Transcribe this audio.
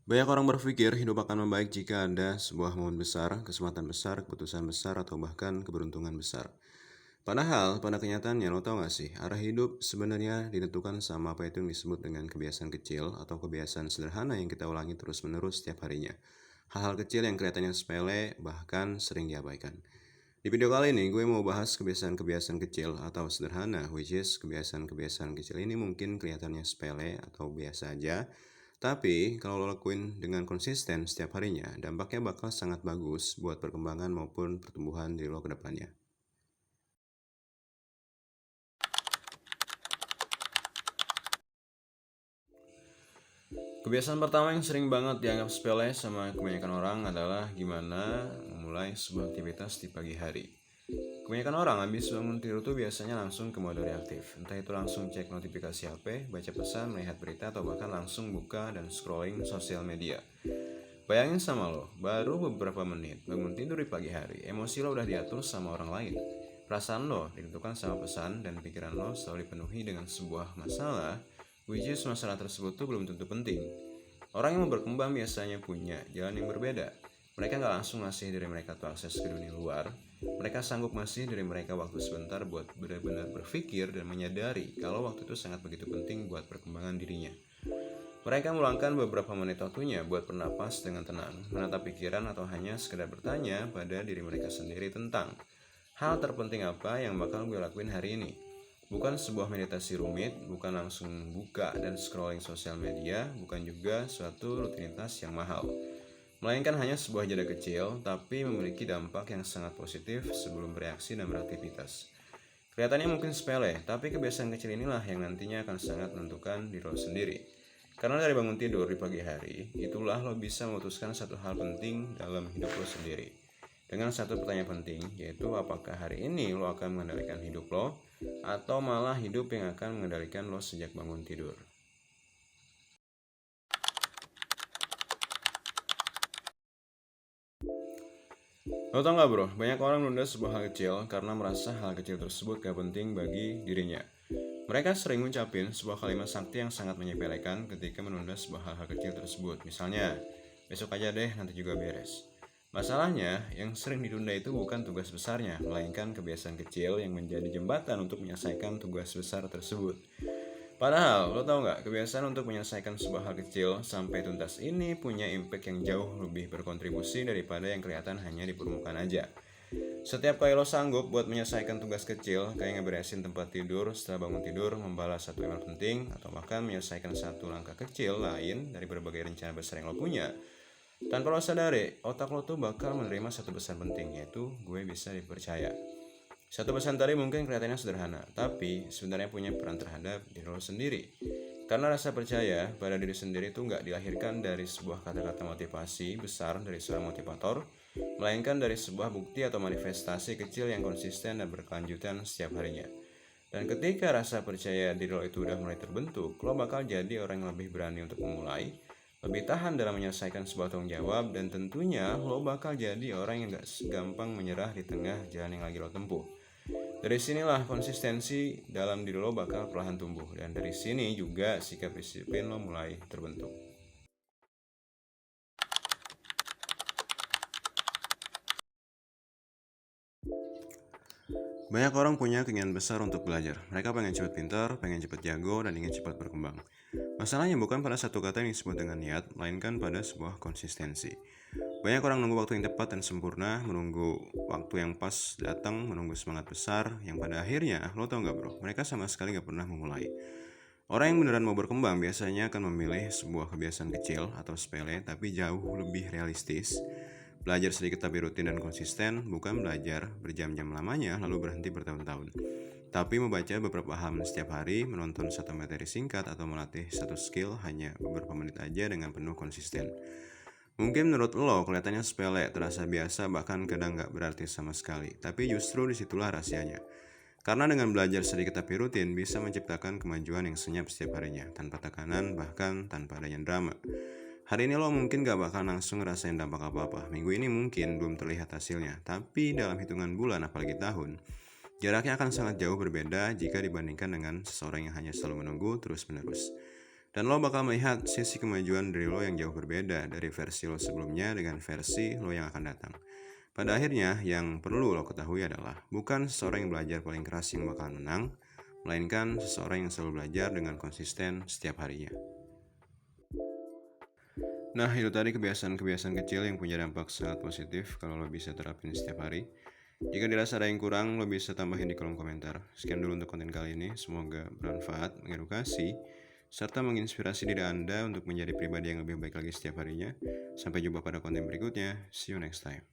Banyak orang berpikir hidup akan membaik jika ada sebuah momen besar, kesempatan besar, keputusan besar, atau bahkan keberuntungan besar. Padahal, pada kenyataannya, lo tau gak sih, arah hidup sebenarnya ditentukan sama apa itu yang disebut dengan kebiasaan kecil atau kebiasaan sederhana yang kita ulangi terus-menerus setiap harinya. Hal-hal kecil yang kelihatannya sepele, bahkan sering diabaikan. Di video kali ini, gue mau bahas kebiasaan-kebiasaan kecil atau sederhana, which is kebiasaan-kebiasaan kecil ini mungkin kelihatannya sepele atau biasa aja, tapi kalau lo lakuin dengan konsisten setiap harinya, dampaknya bakal sangat bagus buat perkembangan maupun pertumbuhan diri lo ke depannya. Kebiasaan pertama yang sering banget dianggap sepele sama kebanyakan orang adalah gimana memulai sebuah aktivitas di pagi hari. Kebanyakan orang habis bangun tidur tuh biasanya langsung ke mode reaktif. Entah itu langsung cek notifikasi HP, baca pesan, melihat berita, atau bahkan langsung buka dan scrolling sosial media. Bayangin sama lo, baru beberapa menit bangun tidur di pagi hari, emosi lo udah diatur sama orang lain. Perasaan lo ditentukan sama pesan dan pikiran lo selalu dipenuhi dengan sebuah masalah, which is masalah tersebut tuh belum tentu penting. Orang yang mau berkembang biasanya punya jalan yang berbeda. Mereka nggak langsung ngasih diri mereka tuh akses ke dunia luar. Mereka sanggup ngasih diri mereka waktu sebentar buat benar-benar berpikir dan menyadari kalau waktu itu sangat begitu penting buat perkembangan dirinya. Mereka meluangkan beberapa menit waktunya buat bernapas dengan tenang, menatap pikiran, atau hanya sekedar bertanya pada diri mereka sendiri tentang hal terpenting apa yang bakal gue lakuin hari ini. Bukan sebuah meditasi rumit, bukan langsung buka dan scrolling sosial media, bukan juga suatu rutinitas yang mahal. Melainkan hanya sebuah jeda kecil, tapi memiliki dampak yang sangat positif sebelum bereaksi dan beraktivitas. Kelihatannya mungkin sepele, tapi kebiasaan kecil inilah yang nantinya akan sangat menentukan diri lo sendiri. Karena dari bangun tidur di pagi hari, itulah lo bisa memutuskan satu hal penting dalam hidup lo sendiri. Dengan satu pertanyaan penting, yaitu apakah hari ini lo akan mengendalikan hidup lo, atau malah hidup yang akan mengendalikan lo sejak bangun tidur. Lo tau gak bro, banyak orang menunda sebuah hal kecil karena merasa hal kecil tersebut gak penting bagi dirinya. Mereka sering mengucapin sebuah kalimat sakti yang sangat menyepelekan ketika menunda sebuah hal-hal kecil tersebut. Misalnya, besok aja deh, nanti juga beres. Masalahnya, yang sering ditunda itu bukan tugas besarnya, melainkan kebiasaan kecil yang menjadi jembatan untuk menyelesaikan tugas besar tersebut. Padahal, lo tau gak, kebiasaan untuk menyelesaikan sebuah hal kecil sampai tuntas ini punya impact yang jauh lebih berkontribusi daripada yang kelihatan hanya di permukaan aja. Setiap kali lo sanggup buat menyelesaikan tugas kecil, kayak ngeberesin tempat tidur setelah bangun tidur, membalas satu email penting, atau bahkan menyelesaikan satu langkah kecil lain dari berbagai rencana besar yang lo punya, tanpa lo sadari, otak lo tuh bakal menerima satu pesan penting, yaitu gue bisa dipercaya. Satu pesan tadi mungkin kelihatannya sederhana, tapi sebenarnya punya peran terhadap diri lo sendiri. Karena rasa percaya pada diri sendiri itu nggak dilahirkan dari sebuah kata-kata motivasi besar dari seorang motivator, melainkan dari sebuah bukti atau manifestasi kecil yang konsisten dan berkelanjutan setiap harinya. Dan ketika rasa percaya diri lo itu udah mulai terbentuk, lo bakal jadi orang yang lebih berani untuk memulai, lebih tahan dalam menyelesaikan sebuah tanggung jawab, dan tentunya lo bakal jadi orang yang gak gampang menyerah di tengah jalan yang lagi lo tempuh. Dari sinilah konsistensi dalam diri lo bakal perlahan tumbuh, dan dari sini juga sikap disiplin lo mulai terbentuk. Banyak orang punya keinginan besar untuk belajar. Mereka pengen cepat pintar, pengen cepat jago, dan ingin cepat berkembang. Masalahnya bukan pada satu kata yang disebut dengan niat, melainkan pada sebuah konsistensi. Banyak orang menunggu waktu yang tepat dan sempurna, menunggu waktu yang pas datang, menunggu semangat besar, yang pada akhirnya, lo tau gak bro, mereka sama sekali gak pernah memulai. Orang yang beneran mau berkembang biasanya akan memilih sebuah kebiasaan kecil atau sepele tapi jauh lebih realistis. Belajar sedikit tapi rutin dan konsisten, bukan belajar berjam-jam lamanya lalu berhenti bertahun-tahun. Tapi membaca beberapa halaman setiap hari, menonton satu materi singkat, atau melatih satu skill hanya beberapa menit aja dengan penuh konsisten. Mungkin menurut lo kelihatannya sepele, terasa biasa, bahkan kadang gak berarti sama sekali. Tapi justru disitulah rahasianya. Karena dengan belajar sedikit tapi rutin bisa menciptakan kemajuan yang senyap setiap harinya, tanpa tekanan, bahkan tanpa adanya drama. Hari ini lo mungkin gak bakal langsung ngerasain dampak apa-apa. Minggu ini mungkin belum terlihat hasilnya, tapi dalam hitungan bulan apalagi tahun, jaraknya akan sangat jauh berbeda jika dibandingkan dengan seseorang yang hanya selalu menunggu terus-menerus. Dan lo bakal melihat sisi kemajuan dari lo yang jauh berbeda dari versi lo sebelumnya dengan versi lo yang akan datang. Pada akhirnya, yang perlu lo ketahui adalah bukan seseorang yang belajar paling keras yang bakalan menang, melainkan seseorang yang selalu belajar dengan konsisten setiap harinya. Nah, itu tadi kebiasaan-kebiasaan kecil yang punya dampak sangat positif kalau lo bisa terapin setiap hari. Jika dirasa ada yang kurang, lo bisa tambahin di kolom komentar. Sekian dulu untuk konten kali ini, semoga bermanfaat, mengedukasi, serta menginspirasi diri Anda untuk menjadi pribadi yang lebih baik lagi setiap harinya. Sampai jumpa pada konten berikutnya, see you next time.